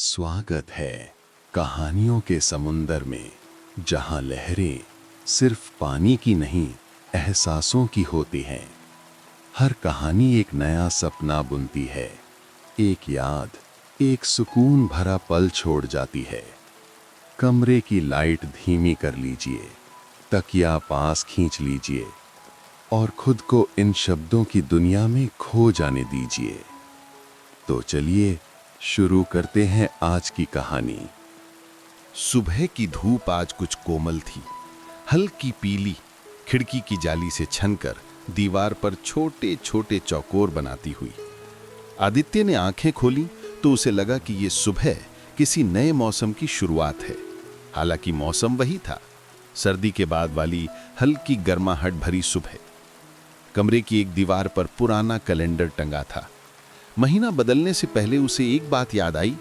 स्वागत है कहानियों के समुंदर में, जहां लहरें सिर्फ पानी की नहीं, एहसासों की होती हैं। हर कहानी एक नया सपना बुनती है, एक याद, एक सुकून भरा पल छोड़ जाती है। कमरे की लाइट धीमी कर लीजिए, तकिया पास खींच लीजिए और खुद को इन शब्दों की दुनिया में खो जाने दीजिए। तो चलिए शुरू करते हैं आज की कहानी। सुबह की धूप आज कुछ कोमल थी, हल्की पीली, खिड़की की जाली से छनकर दीवार पर छोटे छोटे चौकोर बनाती हुई। आदित्य ने आंखें खोली तो उसे लगा कि ये सुबह किसी नए मौसम की शुरुआत है। हालांकि मौसम वही था, सर्दी के बाद वाली हल्की गर्माहट भरी सुबह। कमरे की एक दीवार पर पुराना कैलेंडर टंगा था। महीना बदलने से पहले उसे एक बात याद आई,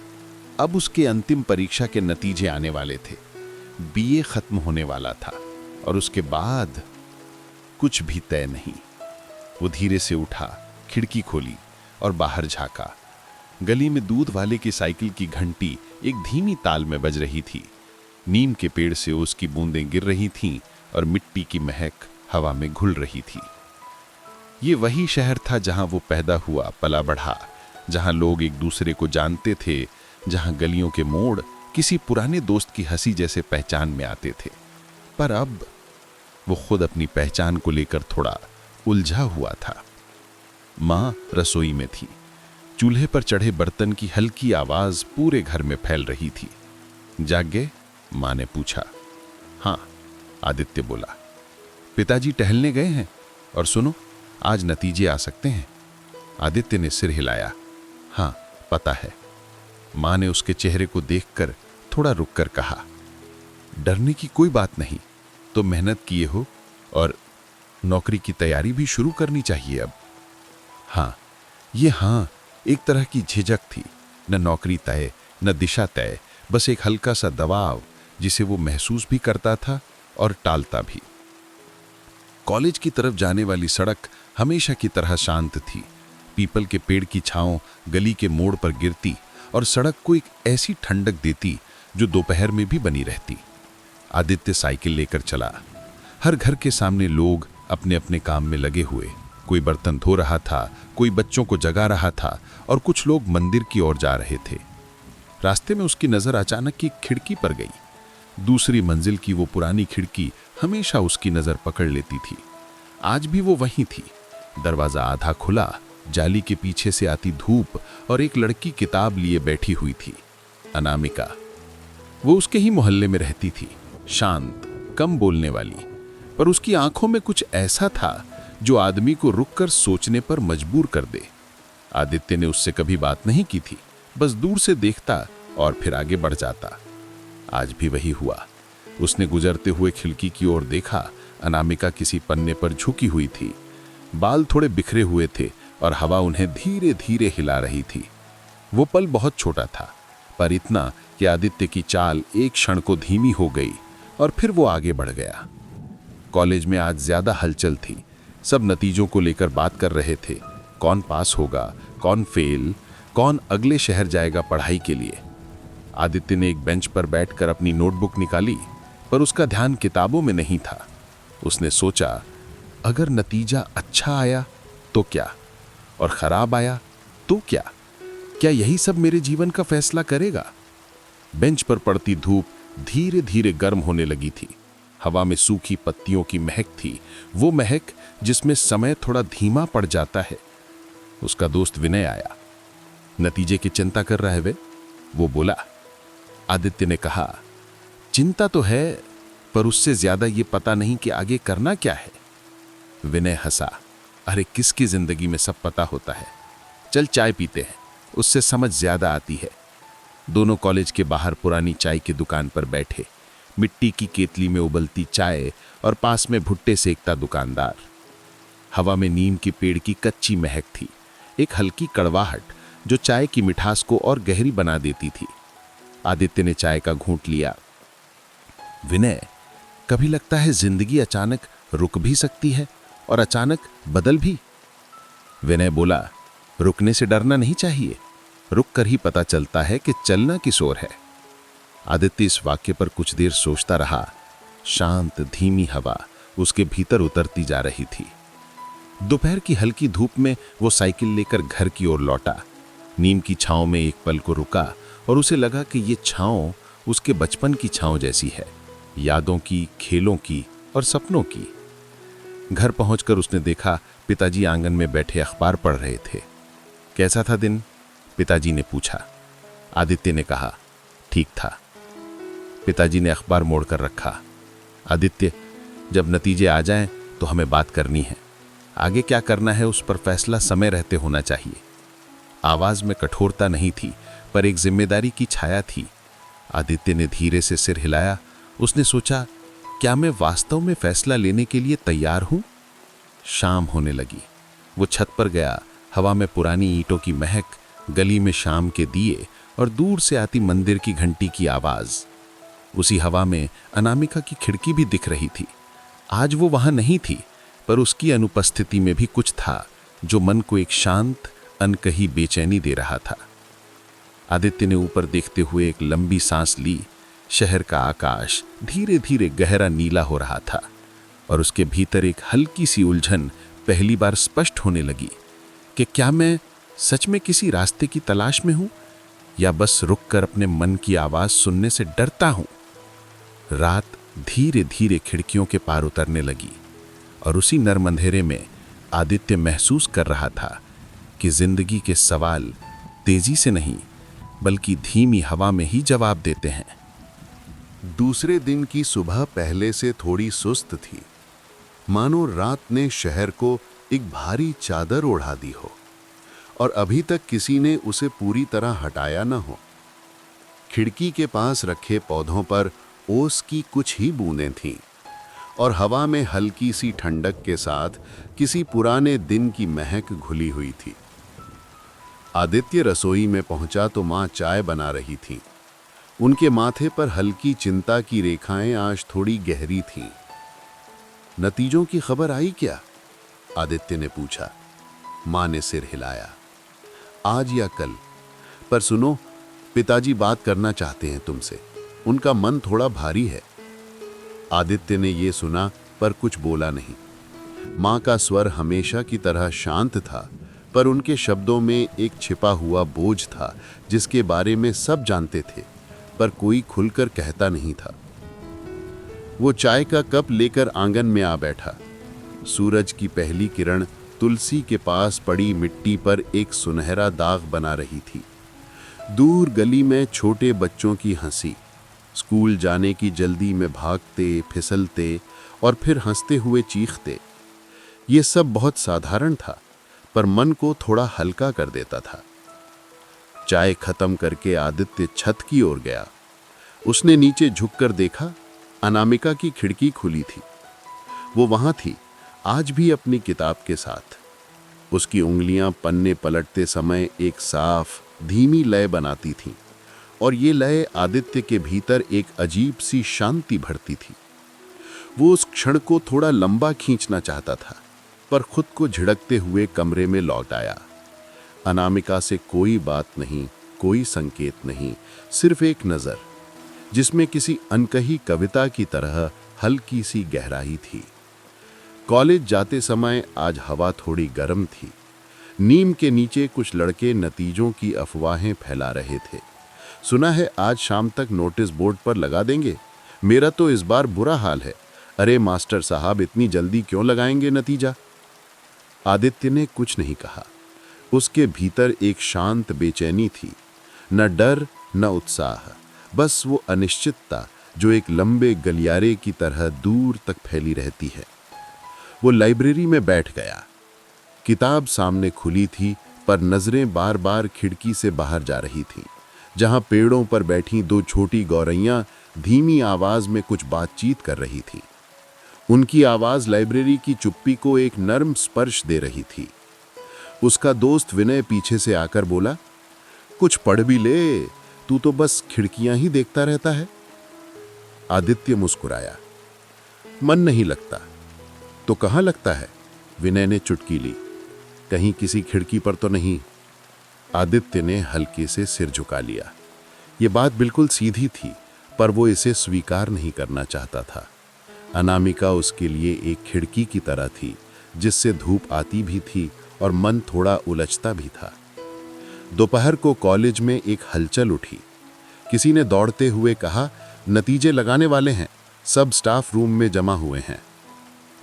अब उसके अंतिम परीक्षा के नतीजे आने वाले थे। बीए खत्म होने वाला था और उसके बाद कुछ भी तय नहीं। वो धीरे से उठा, खिड़की खोली और बाहर झांका। गली में दूध वाले की साइकिल की घंटी एक धीमी ताल में बज रही थी। नीम के पेड़ से उसकी बूंदें गिर रही थीं और मिट्टी की महक हवा में घुल रही थी। ये वही शहर था जहां वो पैदा हुआ, पला बढ़ा, जहां लोग एक दूसरे को जानते थे, जहां गलियों के मोड़ किसी पुराने दोस्त की हंसी जैसे पहचान में आते थे। पर अब वो खुद अपनी पहचान को लेकर थोड़ा उलझा हुआ था। माँ रसोई में थी। चूल्हे पर चढ़े बर्तन की हल्की आवाज पूरे घर में फैल रही थी। जाग गए? माँ ने पूछा। हाँ, आदित्य बोला। पिताजी टहलने गए हैं और सुनो, आज नतीजे आ सकते हैं। आदित्य ने सिर हिलाया। हाँ, पता है। मां ने उसके चेहरे को देखकर थोड़ा रुककर कहा, डरने की कोई बात नहीं, तो मेहनत किए हो और नौकरी की तैयारी भी शुरू करनी चाहिए अब। हाँ, ये हाँ एक तरह की झिझक थी, न नौकरी तय, न दिशा तय, बस एक हल्का सा दबाव जिसे वो महसूस भी करता था और टालता भी। कॉलेज की तरफ जाने वाली सड़क हमेशा की तरह शांत थी। पीपल के पेड़ की छांव गली के मोड़ पर गिरती और सड़क को एक ऐसी ठंडक देती जो दोपहर में भी बनी रहती। आदित्य साइकिल लेकर चला। हर घर के सामने लोग अपने अपने काम में लगे हुए। कोई बर्तन धो रहा था, कोई बच्चों को जगा रहा था और कुछ लोग मंदिर की ओर जा रहे थे। रास्ते में उसकी नजर अचानक एक खिड़की पर गई। दूसरी मंजिल की वो पुरानी खिड़की हमेशा उसकी नजर पकड़ लेती थी। आज भी वो वहीं थी। दरवाजा आधा खुला, जाली के पीछे से आती धूप और एक लड़की किताब लिए बैठी हुई थी, अनामिका। वो उसके ही मोहल्ले में रहती थी, शांत, कम बोलने वाली, पर उसकी आंखों में कुछ ऐसा था जो आदमी को रुककर सोचने पर मजबूर कर दे। आदित्य ने उससे कभी बात नहीं की थी, बस दूर से देखता और फिर आगे बढ़ जाता। आज भी वही हुआ। उसने गुजरते हुए खिड़की की ओर देखा। अनामिका किसी पन्ने पर झुकी हुई थी। बाल थोड़े बिखरे हुए थे और हवा उन्हें धीरे धीरे हिला रही थी। वो पल बहुत छोटा था, पर इतना कि आदित्य की चाल एक क्षण को धीमी हो गई और फिर वो आगे बढ़ गया। कॉलेज में आज ज्यादा हलचल थी। सब नतीजों को लेकर बात कर रहे थे। कौन पास होगा, कौन फेल, कौन अगले शहर जाएगा पढ़ाई के लिए। आदित्य ने एक बेंच पर बैठकर अपनी नोटबुक निकाली, पर उसका ध्यान किताबों में नहीं था। उसने सोचा, अगर नतीजा अच्छा आया तो क्या, और खराब आया तो क्या? क्या यही सब मेरे जीवन का फैसला करेगा? बेंच पर पड़ती धूप धीरे धीरे गर्म होने लगी थी। हवा में सूखी पत्तियों की महक थी, वो महक जिसमें समय थोड़ा धीमा पड़ जाता है। उसका दोस्त विनय आया। नतीजे की चिंता कर रहा है वे? वो बोला। आदित्य ने कहा, चिंता तो है, पर उससे ज्यादा ये पता नहीं कि आगे करना क्या है। विनय हंसा। अरे किसकी जिंदगी में सब पता होता है। चल चाय पीते हैं, उससे समझ ज्यादा आती है। दोनों कॉलेज के बाहर पुरानी चाय की दुकान पर बैठे। मिट्टी की केतली में उबलती चाय और पास में भुट्टे सेकता दुकानदार। हवा में नीम के पेड़ की कच्ची महक थी, एक हल्की कड़वाहट जो चाय की मिठास को और गहरी बना देती थी। आदित्य ने चाय का घूंट लिया। विनय, कभी लगता है जिंदगी अचानक रुक भी सकती है और अचानक बदल भी। विनय बोला, रुकने से डरना नहीं चाहिए, रुक कर ही पता चलता है कि चलना किस ओर है। आदित्य इस वाक्य पर कुछ देर सोचता रहा। शांत धीमी हवा उसके भीतर उतरती जा रही थी। दोपहर की हल्की धूप में वो साइकिल लेकर घर की ओर लौटा। नीम की छांव में एक पल को रुका और उसे लगा कि ये छांव उसके बचपन की छांव जैसी है, यादों की, खेलों की और सपनों की। घर पहुंचकर उसने देखा पिताजी आंगन में बैठे अखबार पढ़ रहे थे। कैसा था दिन? पिताजी ने पूछा। आदित्य ने कहा, ठीक था। पिताजी ने अखबार मोड़कर रखा। आदित्य, जब नतीजे आ जाएं तो हमें बात करनी है। आगे क्या करना है उस पर फैसला समय रहते होना चाहिए। आवाज में कठोरता नहीं थी, पर एक जिम्मेदारी की छाया थी। आदित्य ने धीरे से सिर हिलाया। उसने सोचा, क्या मैं वास्तव में फैसला लेने के लिए तैयार हूं? शाम होने लगी। वो छत पर गया। हवा में पुरानी ईंटों की महक, गली में शाम के दिए और दूर से आती मंदिर की घंटी की आवाज। उसी हवा में अनामिका की खिड़की भी दिख रही थी। आज वो वहां नहीं थी, पर उसकी अनुपस्थिति में भी कुछ था जो मन को एक शांत, अनकही बेचैनी दे रहा था। आदित्य ने ऊपर देखते हुए एक लंबी सांस ली। शहर का आकाश धीरे धीरे गहरा नीला हो रहा था और उसके भीतर एक हल्की सी उलझन पहली बार स्पष्ट होने लगी कि क्या मैं सच में किसी रास्ते की तलाश में हूं या बस रुककर अपने मन की आवाज सुनने से डरता हूं। रात धीरे धीरे खिड़कियों के पार उतरने लगी और उसी नर्म अंधेरे में आदित्य महसूस कर रहा था कि जिंदगी के सवाल तेजी से नहीं बल्कि धीमी हवा में ही जवाब देते हैं। दूसरे दिन की सुबह पहले से थोड़ी सुस्त थी, मानो रात ने शहर को एक भारी चादर ओढ़ा दी हो और अभी तक किसी ने उसे पूरी तरह हटाया न हो। खिड़की के पास रखे पौधों पर ओस की कुछ ही बूंदें थीं और हवा में हल्की सी ठंडक के साथ किसी पुराने दिन की महक घुली हुई थी। आदित्य रसोई में पहुंचा तो मां चाय बना रही थीं। उनके माथे पर हल्की चिंता की रेखाएं आज थोड़ी गहरी थीं। नतीजों की खबर आई क्या? आदित्य ने पूछा। मां ने सिर हिलाया। आज या कल, पर सुनो, पिताजी बात करना चाहते हैं तुमसे। उनका मन थोड़ा भारी है। आदित्य ने यह सुना पर कुछ बोला नहीं। मां का स्वर हमेशा की तरह शांत था, पर उनके शब्दों में एक छिपा हुआ बोझ था जिसके बारे में सब जानते थे, पर कोई खुलकर कहता नहीं था। वो चाय का कप लेकर आंगन में आ बैठा। सूरज की पहली किरण तुलसी के पास पड़ी मिट्टी पर एक सुनहरा दाग बना रही थी। दूर गली में छोटे बच्चों की हंसी, स्कूल जाने की जल्दी में भागते, फिसलते और फिर हंसते हुए चीखते। ये सब बहुत साधारण था, पर मन को थोड़ा हल्का कर देता था। चाय खत्म करके आदित्य छत की ओर गया। उसने नीचे झुककर देखा, अनामिका की खिड़की खुली थी। वो वहां थी, आज भी अपनी किताब के साथ। उसकी उंगलियां पन्ने पलटते समय एक साफ, धीमी लय बनाती थीं, और ये लय आदित्य के भीतर एक अजीब सी शांति भरती थी। वो उस क्षण को थोड़ा लंबा खींचना चाहता था, पर खुद को झिड़कते हुए कमरे में लौट आया। अनामिका से कोई बात नहीं, कोई संकेत नहीं, सिर्फ एक नजर जिसमें किसी अनकही कविता की तरह हल्की सी गहराई थी। कॉलेज जाते समय आज हवा थोड़ी गर्म थी। नीम के नीचे कुछ लड़के नतीजों की अफवाहें फैला रहे थे। सुना है आज शाम तक नोटिस बोर्ड पर लगा देंगे। मेरा तो इस बार बुरा हाल है। अरे मास्टर साहब, इतनी जल्दी क्यों लगाएंगे नतीजा? आदित्य ने कुछ नहीं कहा। उसके भीतर एक शांत बेचैनी थी, न डर न उत्साह, बस वो अनिश्चितता जो एक लंबे गलियारे की तरह दूर तक फैली रहती है। वो लाइब्रेरी में बैठ गया। किताब सामने खुली थी, पर नजरें बार बार खिड़की से बाहर जा रही थीं, जहां पेड़ों पर बैठी दो छोटी गौरैयां धीमी आवाज में कुछ बातचीत कर रही थीं। उनकी आवाज लाइब्रेरी की चुप्पी को एक नर्म स्पर्श दे रही थी। उसका दोस्त विनय पीछे से आकर बोला, कुछ पढ़ भी ले, तू तो बस खिड़कियां ही देखता रहता है। आदित्य मुस्कुराया। मन नहीं लगता। तो कहाँ लगता है? विनय ने चुटकी ली। कहीं किसी खिड़की पर तो नहीं? आदित्य ने हल्के से सिर झुका लिया। ये बात बिल्कुल सीधी थी, पर वो इसे स्वीकार नहीं करना चाहता था। अनामिका उसके लिए एक खिड़की की तरह थी, जिससे धूप आती भी थी और मन थोड़ा उलझता भी था। दोपहर को कॉलेज में एक हलचल उठी। किसी ने दौड़ते हुए कहा, नतीजे लगाने वाले हैं, सब स्टाफ रूम में जमा हुए हैं।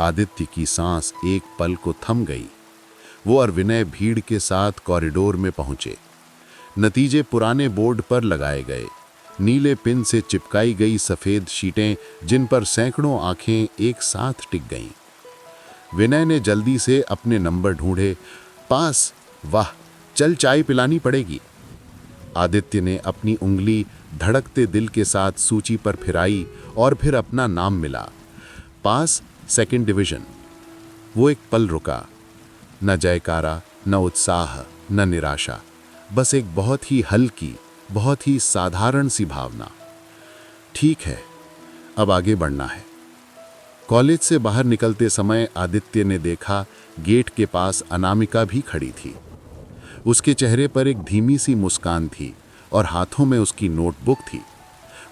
आदित्य की सांस एक पल को थम गई। वो और विनय भीड़ के साथ कॉरिडोर में पहुंचे। नतीजे पुराने बोर्ड पर लगाए गए, नीले पिन से चिपकाई गई सफेद शीटें, जिन पर सैकड़ों आंखें एक साथ टिक गईं। विनय ने जल्दी से अपने नंबर ढूंढे। पास, वाह, चल चाय पिलानी पड़ेगी। आदित्य ने अपनी उंगली धड़कते दिल के साथ सूची पर फिराई और फिर अपना नाम मिला। पास, सेकंड डिवीजन। वो एक पल रुका, न जयकारा, न उत्साह, न निराशा, बस एक बहुत ही हल्की, बहुत ही साधारण सी भावना। ठीक है, अब आगे बढ़ना है। कॉलेज से बाहर निकलते समय आदित्य ने देखा, गेट के पास अनामिका भी खड़ी थी। उसके चेहरे पर एक धीमी सी मुस्कान थी और हाथों में उसकी नोटबुक थी।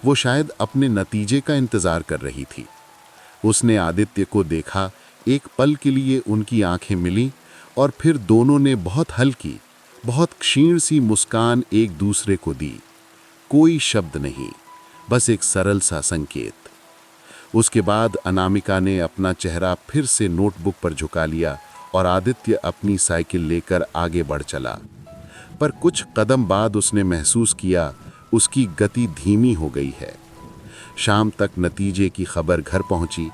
वो शायद अपने नतीजे का इंतजार कर रही थी। उसने आदित्य को देखा, एक पल के लिए उनकी आंखें मिलीं और फिर दोनों ने बहुत हल्की, बहुत क्षीण सी मुस्कान एक दूसरे को दी। कोई शब्द नहीं, बस एक सरल सा संकेत। उसके बाद अनामिका ने अपना चेहरा फिर से नोटबुक पर झुका लिया और आदित्य अपनी साइकिल लेकर आगे बढ़ चला। पर कुछ कदम बाद उसने महसूस किया, उसकी गति धीमी हो गई है। शाम तक नतीजे की खबर घर पहुंची।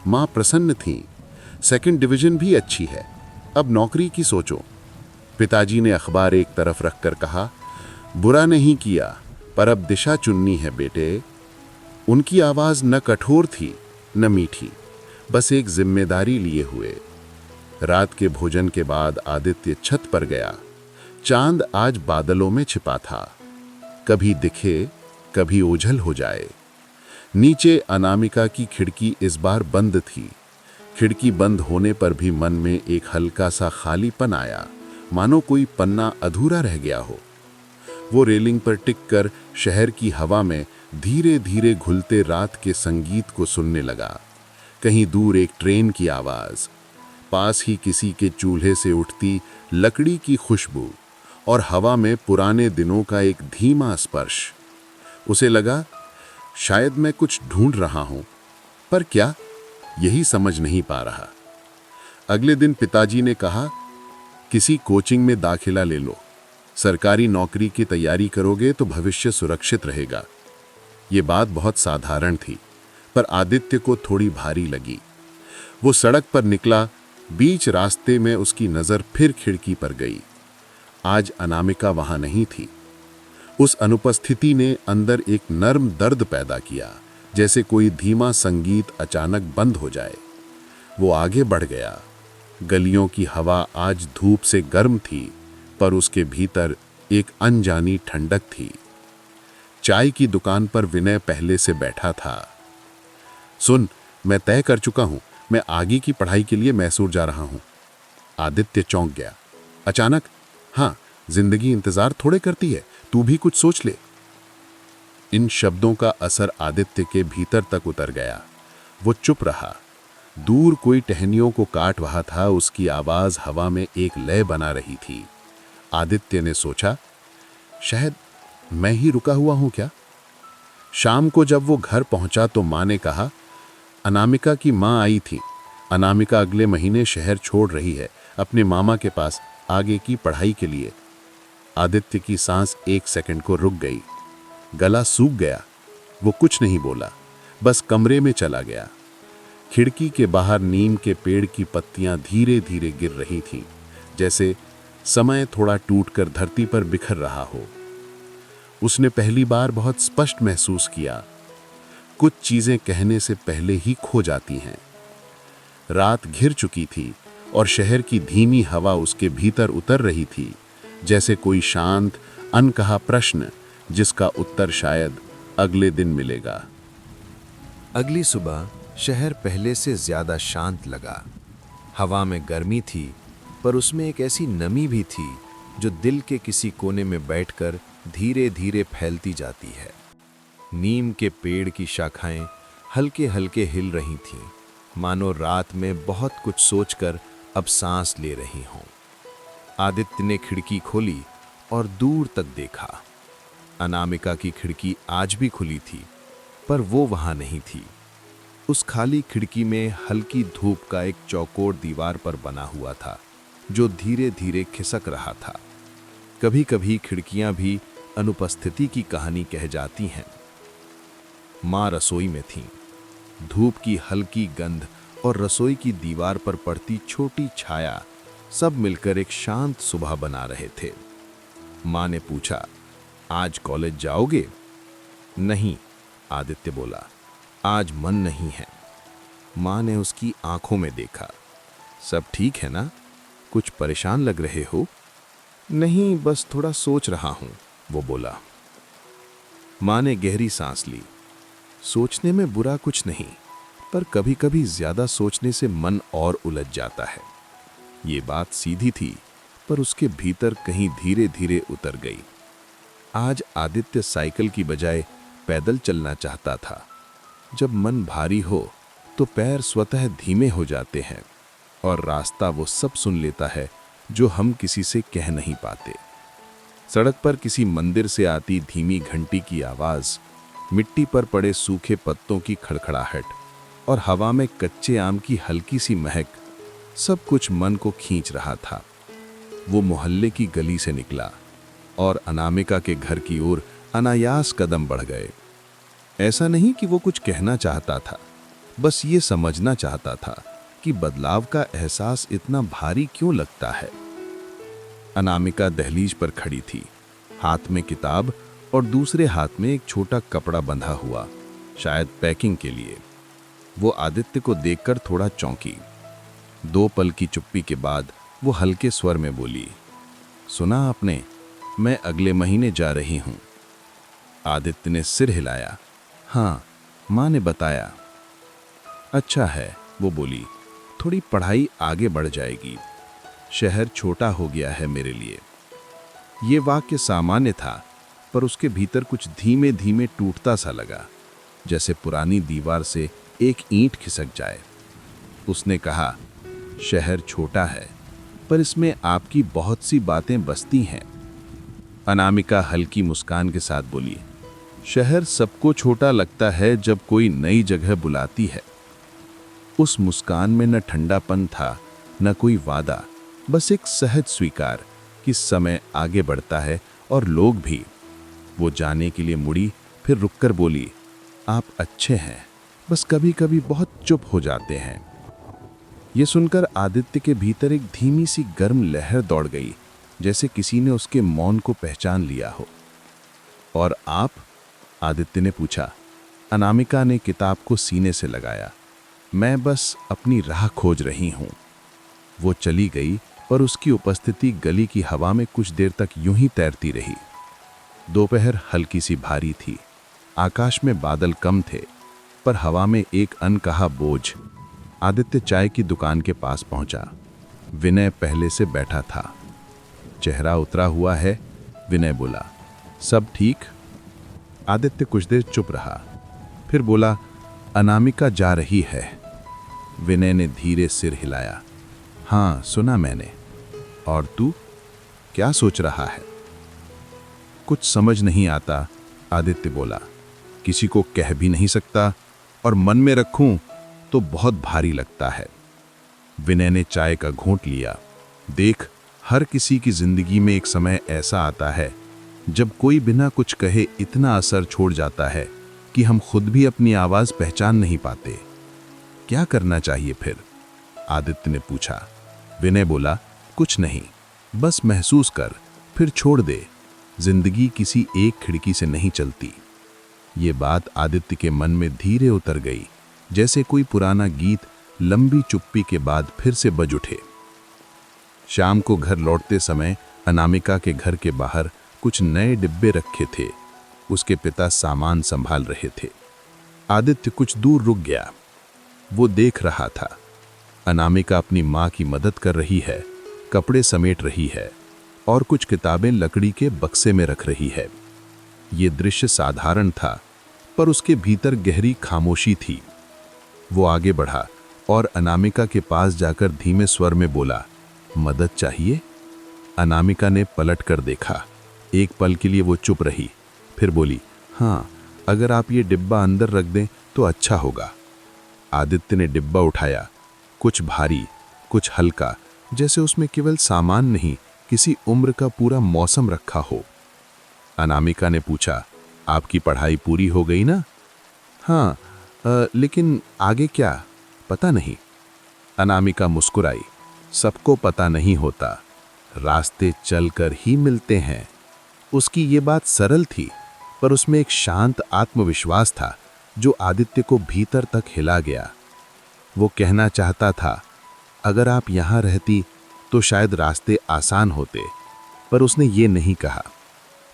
माँ प्रसन्न थीं। सेकंड डिवीजन भी अच्छी है, अब नौकरी की सोचो। पिताजी ने अखबार एक तरफ रखकर कहा, बुरा नहीं किया, पर अब दिशा चुननी है बेटे। उनकी आवाज़ न कठोर थी न मीठी, बस एक जिम्मेदारी लिए हुए। रात के भोजन के बाद आदित्य छत पर गया। चांद आज बादलों में छिपा था, कभी दिखे, कभी ओझल हो जाए। नीचे अनामिका की खिड़की इस बार बंद थी। खिड़की बंद होने पर भी मन में एक हल्का सा खालीपन आया, मानो कोई पन्ना अधूरा रह गया हो। वो रेलिंग पर टिककर शहर की हवा में धीरे धीरे घुलते रात के संगीत को सुनने लगा। कहीं दूर एक ट्रेन की आवाज़, पास ही किसी के चूल्हे से उठती लकड़ी की खुशबू और हवा में पुराने दिनों का एक धीमा स्पर्श। उसे लगा, शायद मैं कुछ ढूंढ रहा हूं, पर क्या, यही समझ नहीं पा रहा। अगले दिन पिताजी ने कहा, किसी कोचिंग में दाखिला ले लो, सरकारी नौकरी की तैयारी करोगे तो भविष्य सुरक्षित रहेगा। ये बात बहुत साधारण थी, पर आदित्य को थोड़ी भारी लगी। वो सड़क पर निकला। बीच रास्ते में उसकी नज़र फिर खिड़की पर गई। आज अनामिका वहां नहीं थी। उस अनुपस्थिति ने अंदर एक नर्म दर्द पैदा किया, जैसे कोई धीमा संगीत अचानक बंद हो जाए। वो आगे बढ़ गया। गलियों की हवा आज धूप से गर्म थी, पर उसके भीतर एक अनजानी ठंडक थी। चाय की दुकान पर विनय पहले से बैठा था। सुन, मैं तय कर चुका हूं, मैं आगे की पढ़ाई के लिए मैसूर जा रहा हूं। आदित्य चौंक गया। अचानक, हाँ, जिंदगी इंतजार थोड़े करती है, तू भी कुछ सोच ले। इन शब्दों का असर आदित्य के भीतर तक उतर गया। वो चुप रहा। दूर कोई टहनियों को काट रहा था, उसकी आवाज हवा में एक लय बना रही थी। आदित्य ने सोचा, शायद मैं ही रुका हुआ हूं क्या? शाम को जब वो घर पहुंचा तो मां ने कहा, अनामिका की मां आई थी। अनामिका अगले महीने शहर छोड़ रही है, अपने मामा के पास, आगे की पढ़ाई के लिए। आदित्य की सांस एक सेकंड को रुक गई। गला सूख गया। वो कुछ नहीं बोला, बस कमरे में चला गया। खिड़की के बाहर नीम के पेड़ की पत्तियां धीरे धीरे गिर रही थीं, जैसे समय थोड़ा टूटकर धरती पर बिखर रहा हो। उसने पहली बार बहुत स्पष्ट महसूस किया, कुछ चीजें कहने से पहले ही खो जाती हैं। रात घिर चुकी थी और शहर की धीमी हवा उसके भीतर उतर रही थी, जैसे कोई शांत अनकहा प्रश्न जिसका उत्तर शायद अगले दिन मिलेगा। अगली सुबह शहर पहले से ज्यादा शांत लगा। हवा में गर्मी थी, पर उसमें एक ऐसी नमी भी थी जो दिल के किसी कोने में बैठकर धीरे धीरे फैलती जाती है। नीम के पेड़ की शाखाएं हल्के हल्के हिल रही थीं, मानो रात में बहुत कुछ सोचकर अब सांस ले रही हों। आदित्य ने खिड़की खोली और दूर तक देखा। अनामिका की खिड़की आज भी खुली थी, पर वो वहां नहीं थी। उस खाली खिड़की में हल्की धूप का एक चौकोर दीवार पर बना हुआ था, जो धीरे धीरे खिसक रहा था। कभी कभी खिड़कियां भी अनुपस्थिति की कहानी कह जाती हैं। माँ रसोई में थीं। धूप की हल्की गंध और रसोई की दीवार पर पड़ती छोटी छाया सब मिलकर एक शांत सुबह बना रहे थे। माँ ने पूछा, आज कॉलेज जाओगे? नहीं, आदित्य बोला, आज मन नहीं है। माँ ने उसकी आंखों में देखा। सब ठीक है ना? कुछ परेशान लग रहे हो? नहीं, बस थोड़ा सोच रहा हूं, वो बोला। माँ ने गहरी सांस ली। सोचने में बुरा कुछ नहीं, पर कभी कभी ज्यादा सोचने से मन और उलझ जाता है। ये बात सीधी थी, पर उसके भीतर कहीं धीरे धीरे उतर गई। आज आदित्य साइकिल की बजाय पैदल चलना चाहता था। जब मन भारी हो तो पैर स्वतः धीमे हो जाते हैं और रास्ता वो सब सुन लेता है जो हम किसी से कह नहीं पाते। सड़क पर किसी मंदिर से आती धीमी घंटी की आवाज, मिट्टी पर पड़े सूखे पत्तों की खड़खड़ाहट और हवा में कच्चे आम की हल्की सी महक, सब कुछ मन को खींच रहा था। वो मोहल्ले की गली से निकला और अनामिका के घर की ओर अनायास कदम बढ़ गए। ऐसा नहीं कि वो कुछ कहना चाहता था, बस ये समझना चाहता था कि बदलाव का एहसास इतना भारी क्यों लगता है। अनामिका दहलीज पर खड़ी थी, हाथ में किताब और दूसरे हाथ में एक छोटा कपड़ा बंधा हुआ, शायद पैकिंग के लिए। वो आदित्य को देखकर थोड़ा चौंकी। 2 पल की चुप्पी के बाद वो हल्के स्वर में बोली, सुना आपने? मैं अगले महीने जा रही हूं। आदित्य ने सिर हिलाया। हाँ, माँ ने बताया। अच्छा है, वो बोली, थोड़ी पढ़ाई आगे बढ़ जाएगी। शहर छोटा हो गया है मेरे लिए। ये वाक्य सामान्य था, पर उसके भीतर कुछ धीमे धीमे टूटता सा लगा, जैसे पुरानी दीवार से एक ईंट खिसक जाए। उसने कहा, शहर छोटा है, पर इसमें आपकी बहुत सी बातें बसती हैं। अनामिका हल्की मुस्कान के साथ बोली, शहर सबको छोटा लगता है जब कोई नई जगह बुलाती है। उस मुस्कान में न ठंडापन था, न कोई वादा, बस एक सहज स्वीकार कि समय आगे बढ़ता है और लोग भी। वो जाने के लिए मुड़ी, फिर रुककर बोली, आप अच्छे हैं, बस कभी कभी बहुत चुप हो जाते हैं। ये सुनकर आदित्य के भीतर एक धीमी सी गर्म लहर दौड़ गई, जैसे किसी ने उसके मौन को पहचान लिया हो। और आप? आदित्य ने पूछा। अनामिका ने किताब को सीने से लगाया। मैं बस अपनी राह खोज रही हूं। वो चली गई, पर उसकी उपस्थिति गली की हवा में कुछ देर तक यूं ही तैरती रही। दोपहर हल्की सी भारी थी। आकाश में बादल कम थे, पर हवा में एक अनकहा बोझ। आदित्य चाय की दुकान के पास पहुंचा। विनय पहले से बैठा था। चेहरा उतरा हुआ है, विनय बोला। सब ठीक? आदित्य कुछ देर चुप रहा, फिर बोला, अनामिका जा रही है। विनय ने धीरे सिर हिलाया। हाँ, सुना मैंने। और तू क्या सोच रहा है? कुछ समझ नहीं आता, आदित्य बोला। किसी को कह भी नहीं सकता, और मन में रखूं तो बहुत भारी लगता है। विनय ने चाय का घूंट लिया। देख, हर किसी की जिंदगी में एक समय ऐसा आता है जब कोई बिना कुछ कहे इतना असर छोड़ जाता है कि हम खुद भी अपनी आवाज पहचान नहीं पाते। क्या करना चाहिए फिर? आदित्य ने पूछा। विनय बोला, कुछ नहीं, बस महसूस कर, फिर छोड़ दे। जिंदगी किसी एक खिड़की से नहीं चलती। ये बात आदित्य के मन में धीरे उतर गई, जैसे कोई पुराना गीत लंबी चुप्पी के बाद फिर से बज उठे। शाम को घर लौटते समय अनामिका के घर के बाहर कुछ नए डिब्बे रखे थे। उसके पिता सामान संभाल रहे थे। आदित्य कुछ दूर रुक गया। वो देख रहा था, अनामिका अपनी माँ की मदद कर रही है, कपड़े समेट रही है, और कुछ किताबें लकड़ी के बक्से में रख रही है। ये दृश्य साधारण था, पर उसके भीतर गहरी खामोशी थी। वो आगे बढ़ा और अनामिका के पास जाकर धीमे स्वर में बोला, मदद चाहिए? अनामिका ने पलट कर देखा। एक पल के लिए वो चुप रही, फिर बोली, हाँ, अगर आप ये डिब्बा अंदर रख दें तो अच्छा होगा। आदित्य ने डिब्बा उठाया, कुछ भारी, कुछ हल्का, जैसे उसमें केवल सामान नहीं, किसी उम्र का पूरा मौसम रखा हो। अनामिका ने पूछा, आपकी पढ़ाई पूरी हो गई ना? हाँ, लेकिन आगे क्या, पता नहीं। अनामिका मुस्कुराई, सबको पता नहीं होता, रास्ते चलकर ही मिलते हैं। उसकी ये बात सरल थी, पर उसमें एक शांत आत्मविश्वास था जो आदित्य को भीतर तक हिला गया। वो कहना चाहता था, अगर आप यहाँ रहती तो शायद रास्ते आसान होते, पर उसने ये नहीं कहा।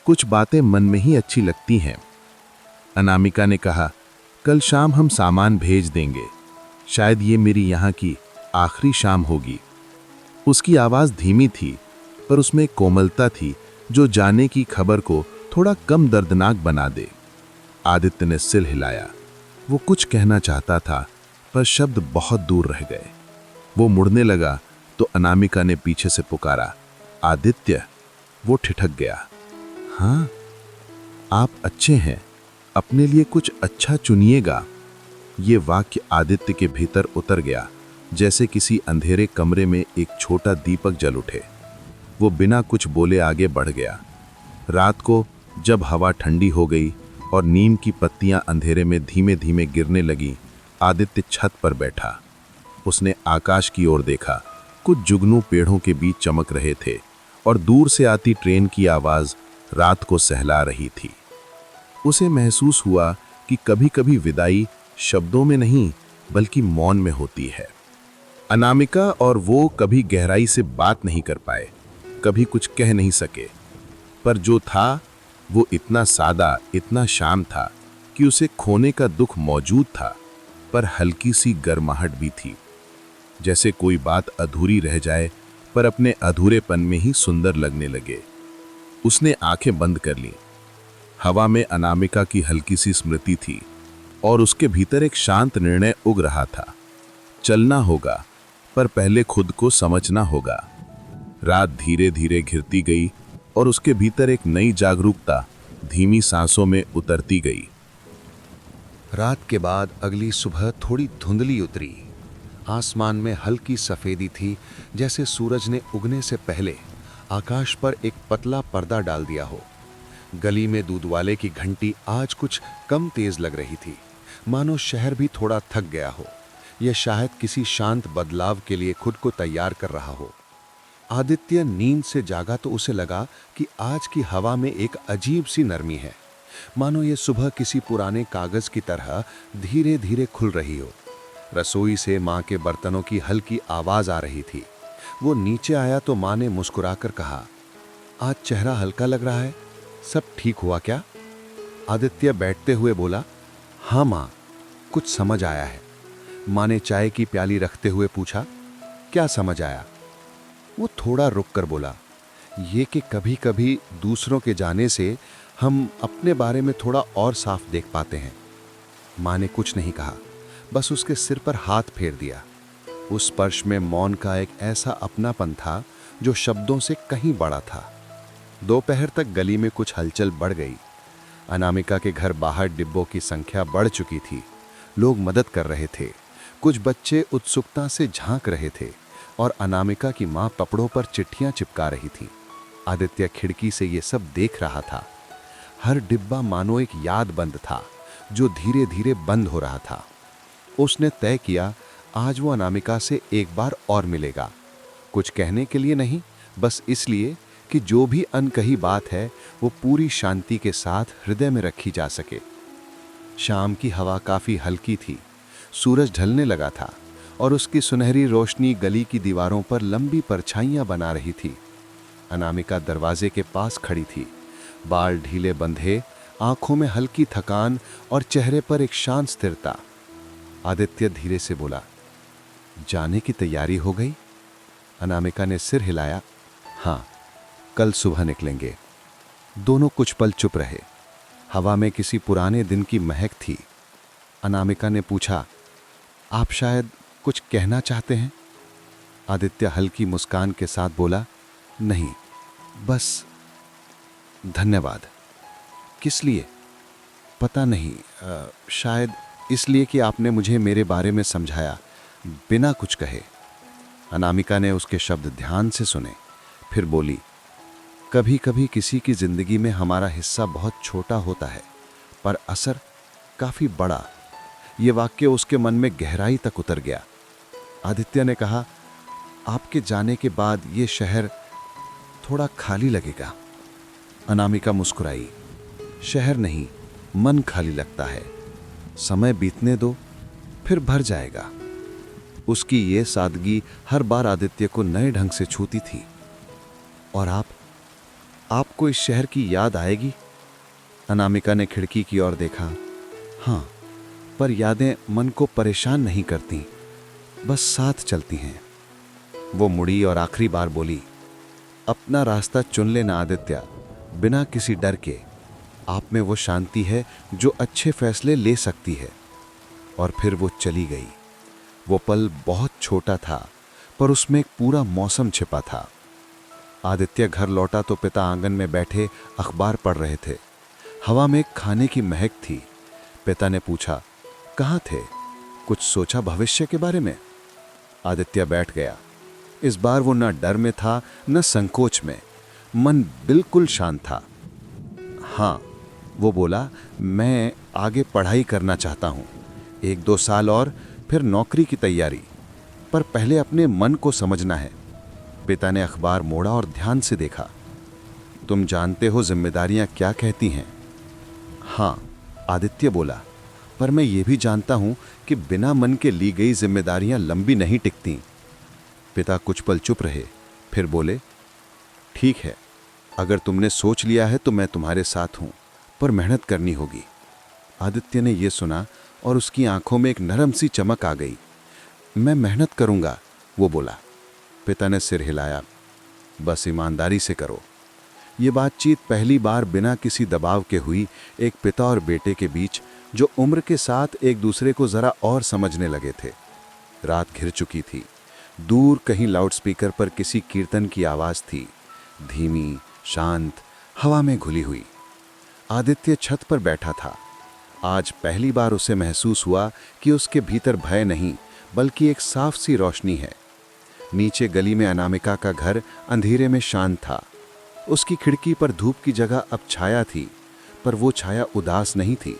कुछ बातें मन में ही अच्छी लगती हैं। अनामिका ने कहा, कल शाम हम सामान भेज देंगे, शायद ये मेरी यहाँ की आखिरी शाम होगी। उसकी आवाज़ धीमी थी, पर उसमें एक कोमलता थी जो जाने की खबर को थोड़ा कम दर्दनाक बना दे। आदित्य ने सिर हिलाया। वो कुछ कहना चाहता था, पर शब्द बहुत दूर रह गए। वो मुड़ने लगा तो अनामिका ने पीछे से पुकारा, आदित्य। वो ठिठक गया। हाँ, आप अच्छे हैं, अपने लिए कुछ अच्छा चुनिएगा। ये वाक्य आदित्य के भीतर उतर गया, जैसे किसी अंधेरे कमरे में एक छोटा दीपक जल उठे। वो बिना कुछ बोले आगे बढ़ गया। रात को जब हवा ठंडी हो गई और नीम की पत्तियां अंधेरे में धीमे धीमे गिरने लगीं, आदित्य छत पर बैठा। उसने आकाश की ओर देखा। कुछ जुगनू पेड़ों के बीच चमक रहे थे और दूर से आती ट्रेन की आवाज़ रात को सहला रही थी। उसे महसूस हुआ कि कभी-कभी विदाई शब्दों में नहीं, बल्कि मौन में होती है। अनामिका और वो कभी गहराई से बात नहीं कर पाए, कभी कुछ कह नहीं सके, पर जो था वो इतना सादा, इतना शाम था कि उसे खोने का दुख मौजूद था, पर हल्की सी गर्माहट भी थी, जैसे कोई बात अधूरी रह जाए पर अपने अधूरेपन में ही सुंदर लगने लगे। उसने आंखें बंद कर लीं। हवा में अनामिका की हल्की सी स्मृति थी और उसके भीतर एक शांत निर्णय उग रहा था। चलना होगा, पर पहले खुद को समझना होगा। रात धीरे धीरे घिरती गई और उसके भीतर एक नई जागरूकता धीमी सांसों में उतरती गई। रात के बाद अगली सुबह थोड़ी धुंधली उतरी। आसमान में हल्की सफेदी थी, जैसे सूरज ने उगने से पहले आकाश पर एक पतला पर्दा डाल दिया हो। गली में दूध वाले की घंटी आज कुछ कम तेज लग रही थी, मानो शहर भी थोड़ा थक गया हो। यह शायद किसी शांत बदलाव के लिए खुद को तैयार कर रहा हो। आदित्य नींद से जागा तो उसे लगा कि आज की हवा में एक अजीब सी नरमी है, मानो ये सुबह किसी पुराने कागज की तरह धीरे धीरे खुल रही हो। रसोई से माँ के बर्तनों की हल्की आवाज आ रही थी। वो नीचे आया तो माँ ने मुस्कुराकर कहा, आज चेहरा हल्का लग रहा है, सब ठीक हुआ क्या? आदित्य बैठते हुए बोला, हाँ माँ, कुछ समझ आया है। माँ ने चाय की प्याली रखते हुए पूछा, क्या समझ आया? वो थोड़ा रुक कर बोला, ये कि कभी कभी दूसरों के जाने से हम अपने बारे में थोड़ा और साफ देख पाते हैं। माँ ने कुछ नहीं कहा, बस उसके सिर पर हाथ फेर दिया। उस स्पर्श में मौन का एक ऐसा अपनापन था जो शब्दों से कहीं बड़ा था। दोपहर तक गली में कुछ हलचल बढ़ गई। अनामिका के घर बाहर डिब्बों की संख्या बढ़ चुकी थी। लोग मदद कर रहे थे, कुछ बच्चे उत्सुकता से झांक रहे थे और अनामिका की माँ कपड़ों पर चिट्ठियां चिपका रही थी। आदित्य खिड़की से ये सब देख रहा था। हर डिब्बा मानो एक याद बंद था जो धीरे धीरे बंद हो रहा था। उसने तय किया, आज वो अनामिका से एक बार और मिलेगा। कुछ कहने के लिए नहीं, बस इसलिए कि जो भी अनकही बात है वो पूरी शांति के साथ हृदय में रखी जा सके। शाम की हवा काफ़ी हल्की थी। सूरज ढलने लगा था और उसकी सुनहरी रोशनी गली की दीवारों पर लंबी परछाइयां बना रही थी। अनामिका दरवाजे के पास खड़ी थी, बाल ढीले बंधे, आंखों में हल्की थकान और चेहरे पर एक शांत स्थिरता। आदित्य धीरे से बोला, जाने की तैयारी हो गई? अनामिका ने सिर हिलाया, हाँ, कल सुबह निकलेंगे। दोनों कुछ पल चुप रहे। हवा में किसी पुराने दिन की महक थी। अनामिका ने पूछा, आप शायद कुछ कहना चाहते हैं? आदित्य हल्की मुस्कान के साथ बोला, नहीं, बस धन्यवाद। किस लिए? पता नहीं, शायद इसलिए कि आपने मुझे मेरे बारे में समझाया बिना कुछ कहे। अनामिका ने उसके शब्द ध्यान से सुने, फिर बोली, कभी कभी किसी की जिंदगी में हमारा हिस्सा बहुत छोटा होता है पर असर काफी बड़ा। ये वाक्य उसके मन में गहराई तक उतर गया। आदित्य ने कहा, आपके जाने के बाद ये शहर थोड़ा खाली लगेगा। अनामिका मुस्कुराई, शहर नहीं, मन खाली लगता है। समय बीतने दो, फिर भर जाएगा। उसकी ये सादगी हर बार आदित्य को नए ढंग से छूती थी। और आपको इस शहर की याद आएगी? अनामिका ने खिड़की की ओर देखा। हाँ, पर यादें मन को परेशान नहीं करती, बस साथ चलती हैं। वो मुड़ी और आखिरी बार बोली, अपना रास्ता चुन लेना आदित्य, बिना किसी डर के। आप में वो शांति है जो अच्छे फैसले ले सकती है। और फिर वो चली गई। वो पल बहुत छोटा था, पर उसमें एक पूरा मौसम छिपा था। आदित्य घर लौटा तो पिता आंगन में बैठे अखबार पढ़ रहे थे। हवा में खाने की महक थी। पिता ने पूछा, कहाँ थे? कुछ सोचा भविष्य के बारे में? आदित्य बैठ गया। इस बार वो न डर में था न संकोच में, मन बिल्कुल शांत था। हाँ, वो बोला, मैं आगे पढ़ाई करना चाहता हूँ, 1-2 साल और फिर नौकरी की तैयारी, पर पहले अपने मन को समझना है। पिता ने अखबार मोड़ा और ध्यान से देखा। तुम जानते हो जिम्मेदारियां क्या कहती हैं? हाँ, आदित्य बोला, पर मैं ये भी जानता हूं कि बिना मन के ली गई जिम्मेदारियां लंबी नहीं टिकती। पिता कुछ पल चुप रहे, फिर बोले, ठीक है, अगर तुमने सोच लिया है तो मैं तुम्हारे साथ हूं, पर मेहनत करनी होगी। आदित्य ने यह सुना और उसकी आंखों में एक नरम सी चमक आ गई। मैं मेहनत करूंगा, वो बोला। पिता ने सिर हिलाया, बस ईमानदारी से करो। ये बातचीत पहली बार बिना किसी दबाव के हुई, एक पिता और बेटे के बीच जो उम्र के साथ एक दूसरे को जरा और समझने लगे थे। रात घिर चुकी थी। दूर कहीं लाउडस्पीकर पर किसी कीर्तन की आवाज थी, धीमी, शांत, हवा में घुली हुई। आदित्य छत पर बैठा था। आज पहली बार उसे महसूस हुआ कि उसके भीतर भय नहीं, बल्कि एक साफ सी रोशनी है। नीचे गली में अनामिका का घर अंधेरे में शांत था। उसकी खिड़की पर धूप की जगह अब छाया थी, पर वो छाया उदास नहीं थी,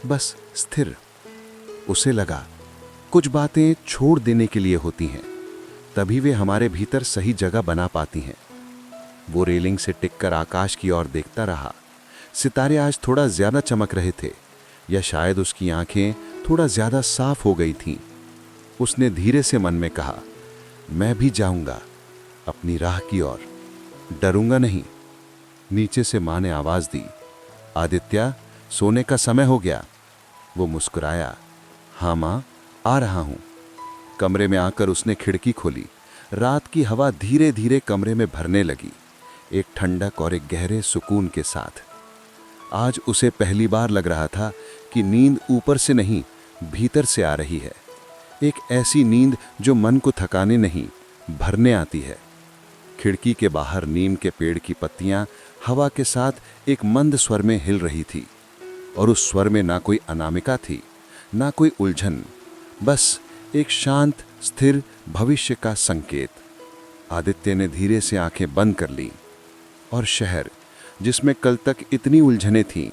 बस स्थिर। उसे लगा, कुछ बातें छोड़ देने के लिए होती हैं, तभी वे हमारे भीतर सही जगह बना पाती हैं। वो रेलिंग से टिककर आकाश की ओर देखता रहा। सितारे आज थोड़ा ज्यादा चमक रहे थे, या शायद उसकी आंखें थोड़ा ज्यादा साफ हो गई थीं। उसने धीरे से मन में कहा, मैं भी जाऊंगा अपनी राह की ओर, डरूंगा नहीं। नीचे से मां ने आवाज दी, आदित्य, सोने का समय हो गया। वो मुस्कुराया, हाँ मां, आ रहा हूं। कमरे में आकर उसने खिड़की खोली। रात की हवा धीरे धीरे कमरे में भरने लगी, एक ठंडक और एक गहरे सुकून के साथ। आज उसे पहली बार लग रहा था कि नींद ऊपर से नहीं, भीतर से आ रही है। एक ऐसी नींद जो मन को थकाने नहीं, भरने आती है। खिड़की के बाहर नीम के पेड़ की पत्तियां हवा के साथ एक मंद स्वर में हिल रही थी, और उस स्वर में ना कोई अनामिका थी, ना कोई उलझन, बस एक शांत स्थिर भविष्य का संकेत। आदित्य ने धीरे से आंखें बंद कर लीं, और शहर जिसमें कल तक इतनी उलझनें थीं,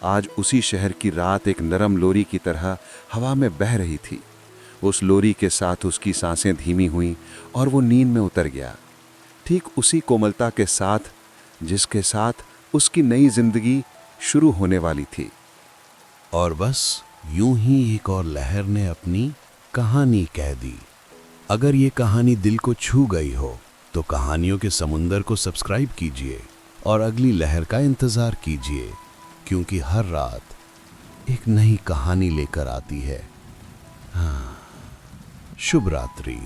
आज उसी शहर की रात एक नरम लोरी की तरह हवा में बह रही थी। उस लोरी के साथ उसकी सांसें धीमी हुईं और वो नींद में उतर गया, ठीक उसी कोमलता के साथ जिसके साथ उसकी नई जिंदगी शुरू होने वाली थी। और बस यूं ही एक और लहर ने अपनी कहानी कह दी। अगर ये कहानी दिल को छू गई हो तो कहानियों के समुंदर को सब्सक्राइब कीजिए और अगली लहर का इंतजार कीजिए, क्योंकि हर रात एक नई कहानी लेकर आती है। हाँ, शुभ रात्रि।